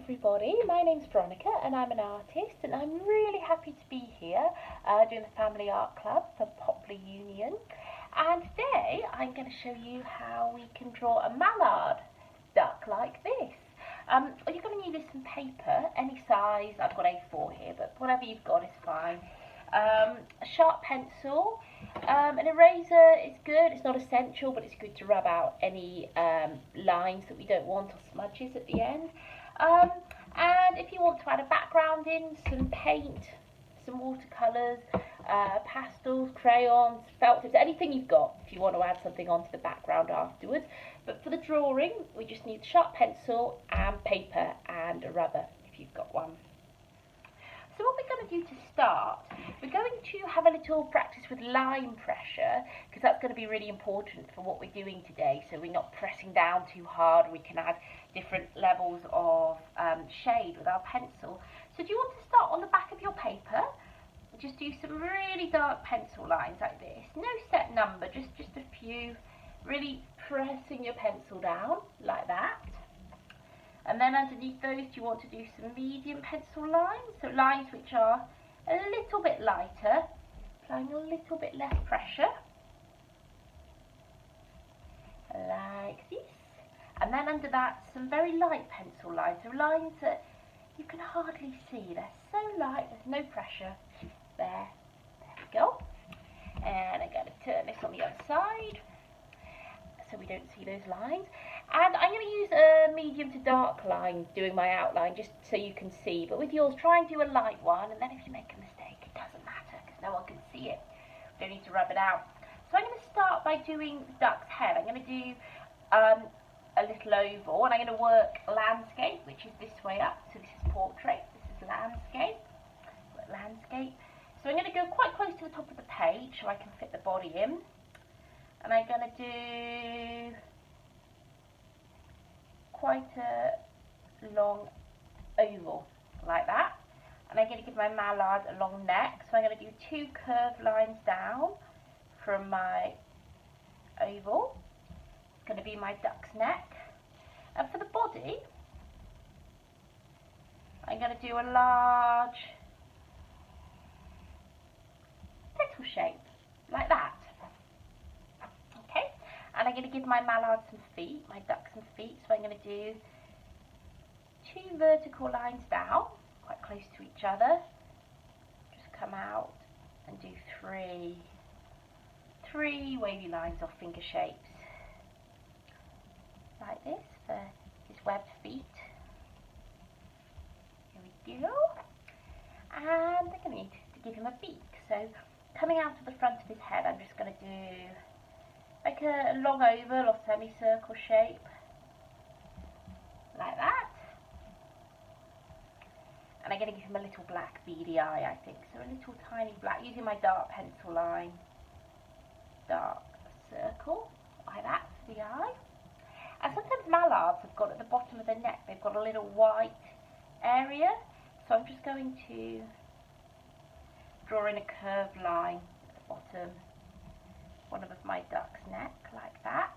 everybody, my name's Veronica and I'm an artist, and I'm really happy to be here doing the Family Art Club for Poplar Union. And today I'm going to show you how we can draw a mallard duck like this. All you're going to need is some paper, any size. I've got A4 here, but whatever you've got is fine. A sharp pencil, an eraser is good. It's not essential, but it's good to rub out any lines that we don't want or smudges at the end. And if you want to add a background in, some paint, some watercolours, pastels, crayons, felt tips, anything you've got if you want to add something onto the background afterwards. But for the drawing, we just need a sharp pencil and paper and a rubber if you've got one. So what we're going to do to start, we're going to have a little practice with line pressure, because that's going to be really important for what we're doing today, so we're not pressing down too hard. We can add different levels of shade with our pencil. So do you want to start on the back of your paper? Just do some really dark pencil lines like this. No set number, just a few, really pressing your pencil down like that. And then underneath those, you want to do some medium pencil lines, so lines which are a little bit lighter, applying a little bit less pressure, like this. And then under that, some very light pencil lines, so lines that you can hardly see. They're so light, there's no pressure. There we go. And I'm going to turn this on the other side, so we don't see those lines. And I'm going to use a medium to dark line doing my outline, just so you can see. But with yours, try and do a light one, and then if you make a mistake, it doesn't matter, because no one can see it. You don't need to rub it out. So I'm going to start by doing the duck's head. I'm going to do a little oval, and I'm going to work landscape, which is this way up. So this is portrait, this is landscape. Landscape. So I'm going to go quite close to the top of the page so I can fit the body in. And I'm going to do quite a long oval like that, and I'm going to give my mallard a long neck, so I'm going to do two curved lines down from my oval. It's going to be my duck's neck, and for the body I'm going to do a large petal shape like that. And I'm going to give my mallard some feet, my duck some feet, so I'm going to do two vertical lines down, quite close to each other. Just come out and do three wavy lines or finger shapes, like this, for his webbed feet. Here we go. And I'm going to need to give him a beak, so coming out of the front of his head, I'm just going to do like a long oval or semicircle shape, like that. And I'm going to give him a little black beady eye, I think. So a little tiny black, using my dark pencil line, dark circle, like that for the eye. And sometimes mallards have got at the bottom of the neck, they've got a little white area. So I'm just going to draw in a curved line at the bottom one of my duck's neck, like that.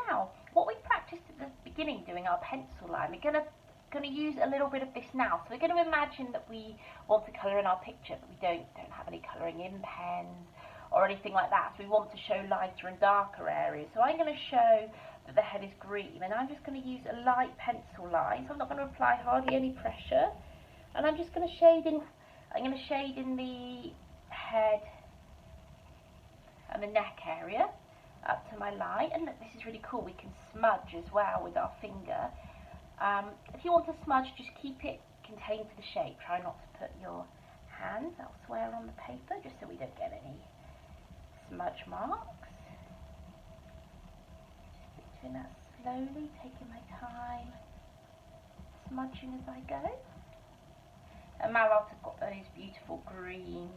Now, what we practiced at the beginning doing our pencil line, we're going to use a little bit of this now. So we're going to imagine that we want to colour in our picture, but we don't have any colouring in pens or anything like that. So we want to show lighter and darker areas. So I'm going to show that the head is green, and I'm just going to use a light pencil line. So I'm not going to apply hardly any pressure, and I'm just going to shade in. I'm going to shade in the head and the neck area up to my line. And look, this is really cool, we can smudge as well with our finger. If you want to smudge, just keep it contained to the shape. Try not to put your hands elsewhere on the paper, just so we don't get any smudge marks. Just doing that slowly, taking my time, smudging as I go. And mallards have got those beautiful green,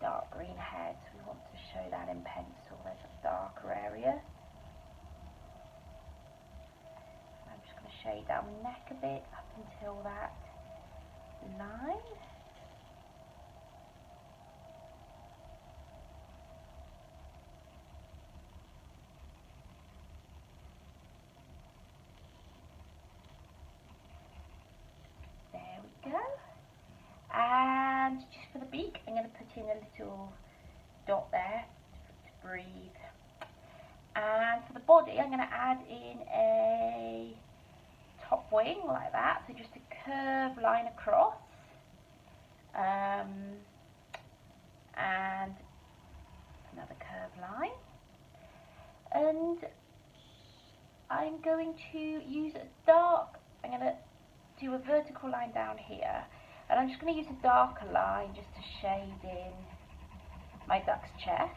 dark green heads. We want to show that in pencil. There's a darker area. I'm just going to shade down the neck a bit up until that line. I'm going to add in a top wing like that, so just a curved line across, and another curved line, and I'm going to use a dark, I'm going to do a vertical line down here, and I'm just going to use a darker line just to shade in my duck's chest.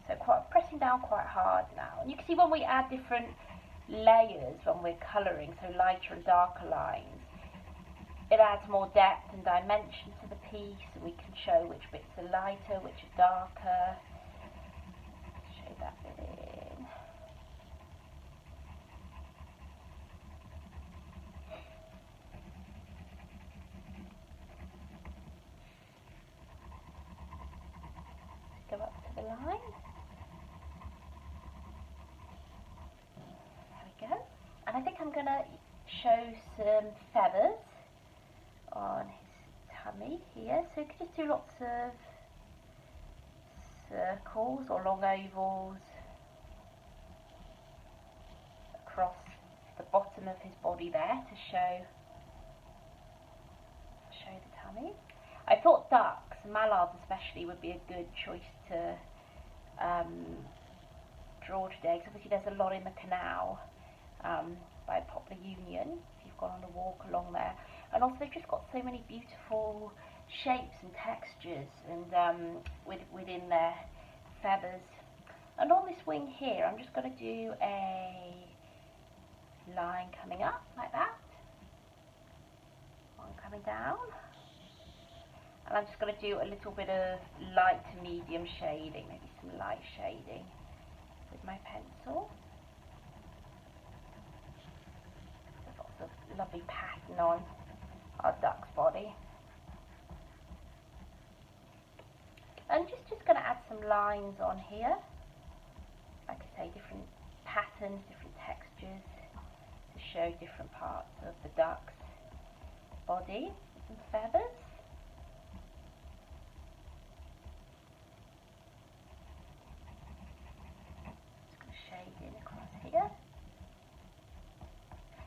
So pressing down quite hard now. And you can see when we add different layers, when we're colouring, so lighter and darker lines, it adds more depth and dimension to the piece, and we can show which bits are lighter, which are darker. Show that bit in. Go up to the line. And I think I'm going to show some feathers on his tummy here. So you could just do lots of circles or long ovals across the bottom of his body there to show the tummy. I thought ducks, mallards especially, would be a good choice to draw today, because obviously there's a lot in the canal. By Poplar Union, if you've gone on a walk along there, and also they've just got so many beautiful shapes and textures and within their feathers. And on this wing here, I'm just going to do a line coming up like that, one coming down, and I'm just going to do a little bit of light to medium shading, maybe some light shading with my pencil. Lovely pattern on our duck's body, and just going to add some lines on here, like I say, different patterns, different textures to show different parts of the duck's body and feathers. Just going to shade in across here.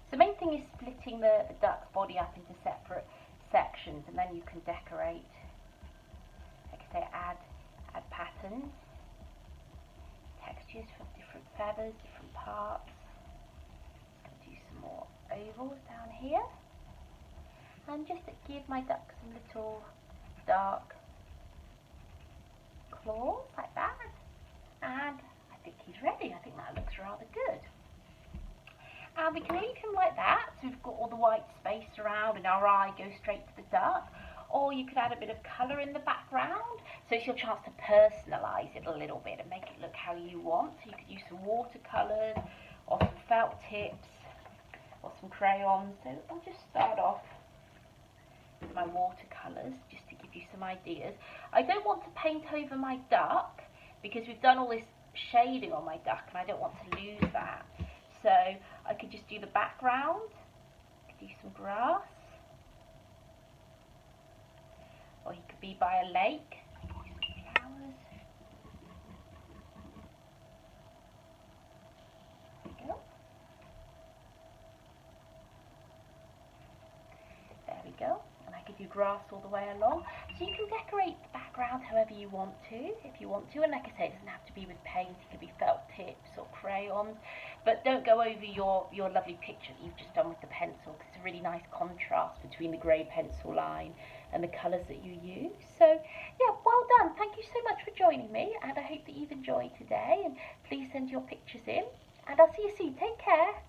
So the main thing is splitting the duck's body up into separate sections, and then you can decorate, like I say, add patterns, textures for different feathers, different parts. Just going to do some more ovals down here, and just to give my duck some little dark claws like that, and I think he's ready. I think that looks rather good. And we can leave him like that, so we've got all the white space around and our eye goes straight to the duck. Or you could add a bit of colour in the background, so it's your chance to personalise it a little bit and make it look how you want. So you could use some watercolours or some felt tips or some crayons. So I'll just start off with my watercolours just to give you some ideas. I don't want to paint over my duck because we've done all this shading on my duck and I don't want to lose that. So I could just do the background, I could do some grass, or he could be by a lake, some flowers. There we go. There we go. And I could do grass all the way along. So you can decorate the background however you want to, if you want to. And like I say, it doesn't have to be with paint, it could be felt tips or crayons. But don't go over your lovely picture that you've just done with the pencil, because it's a really nice contrast between the grey pencil line and the colours that you use. So yeah, well done. Thank you so much for joining me, and I hope that you've enjoyed today, and please send your pictures in, and I'll see you soon. Take care.